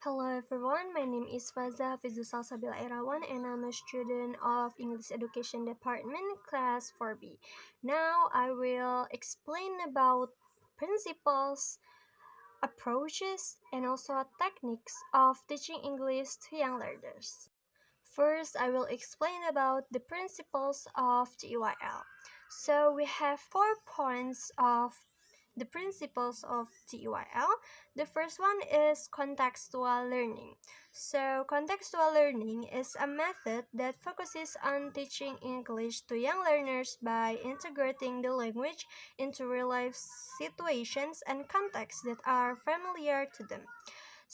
Hello everyone, my name is Faza Fizusal Sabila Irawan and I'm a student of English Education Department, Class 4B. Now I will explain about principles, approaches, and also techniques of teaching English to young learners. First, I will explain about the principles of TEYL. So we have 4 points of the principles of TEYL. The first one is contextual learning. So contextual learning is a method that focuses on teaching English to young learners by integrating the language into real-life situations and contexts that are familiar to them.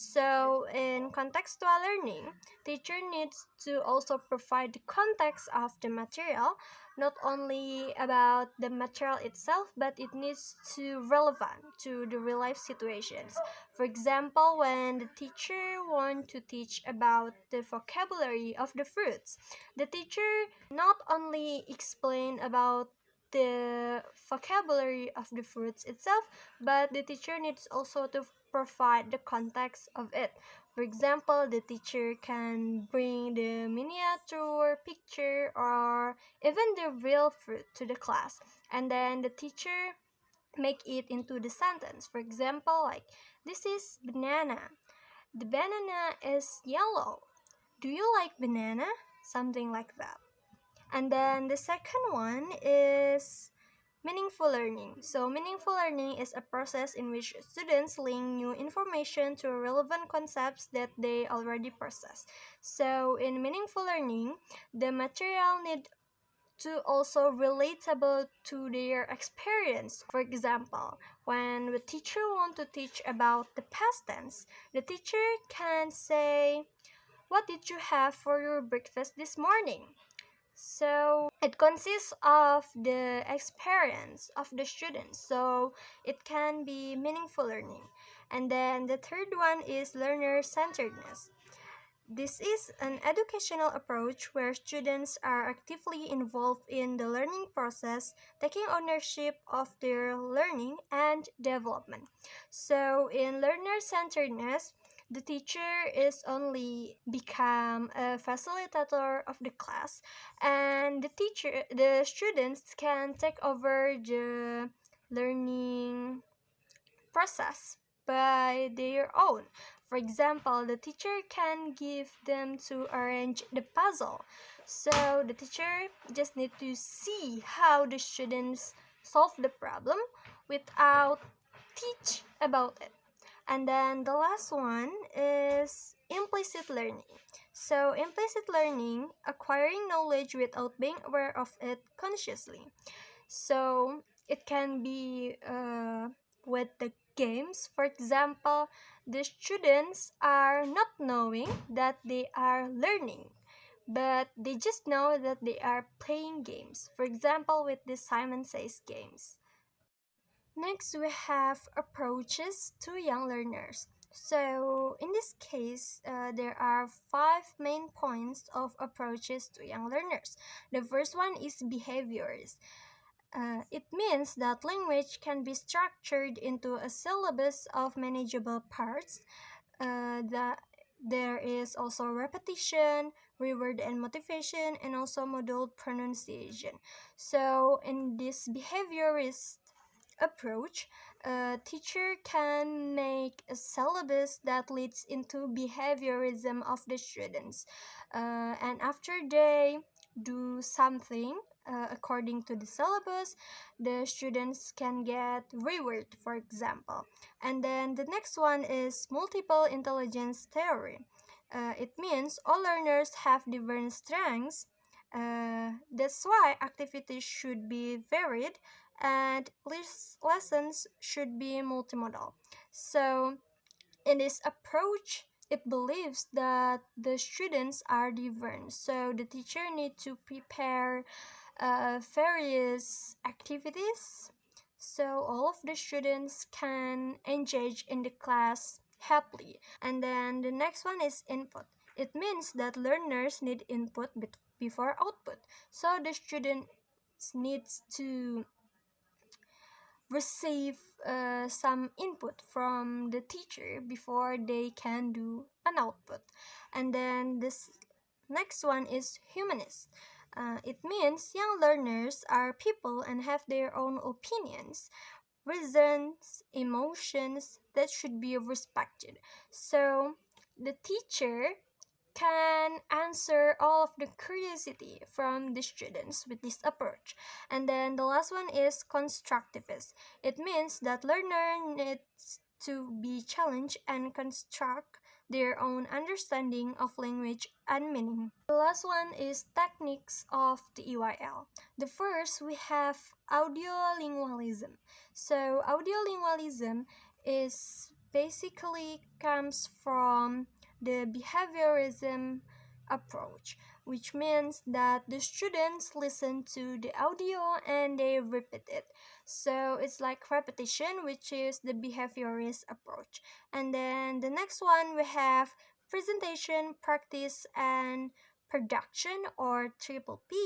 So, in contextual learning, teacher needs to also provide the context of the material, not only about the material itself, but it needs to relevant to the real life situations. For example, when the teacher want to teach about the vocabulary of the fruits, the teacher not only explain about the vocabulary of the fruits itself, but the teacher needs also to provide the context of it. For example, the teacher can bring the miniature picture or even the real fruit to the class, and then the teacher make it into the sentence. For example, like this is banana. The banana is yellow. Do you like banana? Something like that. And then the second one is meaningful learning. So, meaningful learning is a process in which students link new information to relevant concepts that they already possess. So, in meaningful learning, the material need to also relatable to their experience. For example, when the teacher want to teach about the past tense, the teacher can say, "What did you have for your breakfast this morning?" So it consists of the experience of the students, so it can be meaningful learning. And then the third one is learner centeredness. This is an educational approach where students are actively involved in the learning process, taking ownership of their learning and development. So, in learner centeredness, the teacher is only become a facilitator of the class, and the students can take over the learning process by their own. For example, the teacher can give them to arrange the puzzle. So the teacher just need to see how the students solve the problem without teach about it. And then the last one is implicit learning. So implicit learning, acquiring knowledge without being aware of it consciously. So it can be with the games. For example, the students are not knowing that they are learning, but they just know that they are playing games. For example, with the Simon Says games. Next, we have approaches to young learners. So, in this case, there are 5 main points of approaches to young learners. The first one is behaviors. It means that language can be structured into a syllabus of manageable parts. That there is also repetition, reward and motivation, and also modal pronunciation. So, in this behaviorist approach, a teacher can make a syllabus that leads into behaviorism of the students. And after they do something according to the syllabus, the students can get reward, for example. And then the next one is multiple intelligence theory. It means all learners have different strengths. That's why activities should be varied and lessons should be multimodal. So, in this approach, it believes that the students are different, so the teacher need to prepare various activities so all of the students can engage in the class happily. And then the next one is input. It means that learners need input before output, so the students needs to receive some input from the teacher before they can do an output. And then this next one is humanist. It means young learners are people and have their own opinions, reasons, emotions that should be respected. So the teacher can answer all of the curiosity from the students with this approach. And then the last one is constructivist. It means that learner needs to be challenged and construct their own understanding of language and meaning. The last one is techniques of the EYL. The first we have audiolingualism. So audiolingualism is basically comes from the behaviorism approach, which means that the students listen to the audio and they repeat it. So it's like repetition, which is the behaviorist approach. And then the next one we have presentation, practice, and production, or triple P.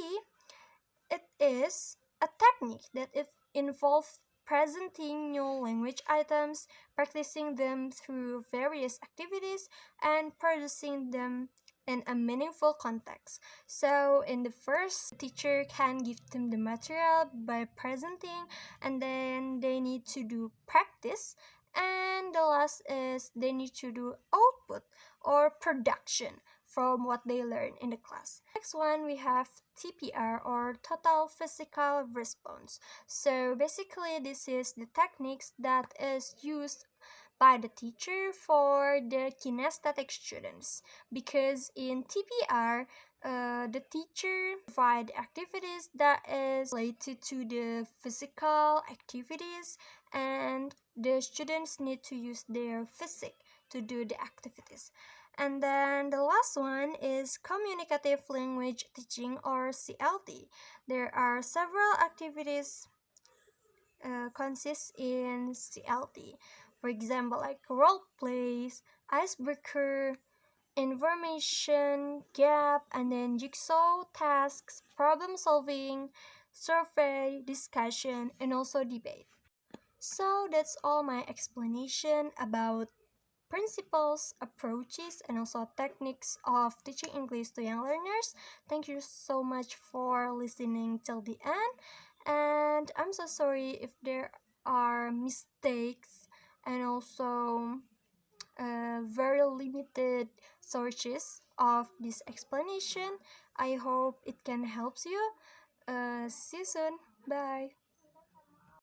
It is a technique that involves presenting new language items, practicing them through various activities, and producing them in a meaningful context. So, in the first, the teacher can give them the material by presenting, and then they need to do practice. And the last is they need to do output or production from what they learn in the class. Next one, we have TPR, or total physical response. So basically this is the techniques that is used by the teacher for the kinesthetic students, because in TPR the teacher provide activities that is related to the physical activities, and the students need to use their physique to do the activities. And then the last one is communicative language teaching, or CLT. There are several activities consist in CLT. For example, like role plays, icebreaker, information gap, and then jigsaw tasks, problem solving, survey, discussion, and also debate. So that's all my explanation about principles, approaches, and also techniques of teaching English to young learners. Thank you so much for listening till the end. And I'm so sorry if there are mistakes and also very limited sources of this explanation. I hope it can help you. See you soon. Bye.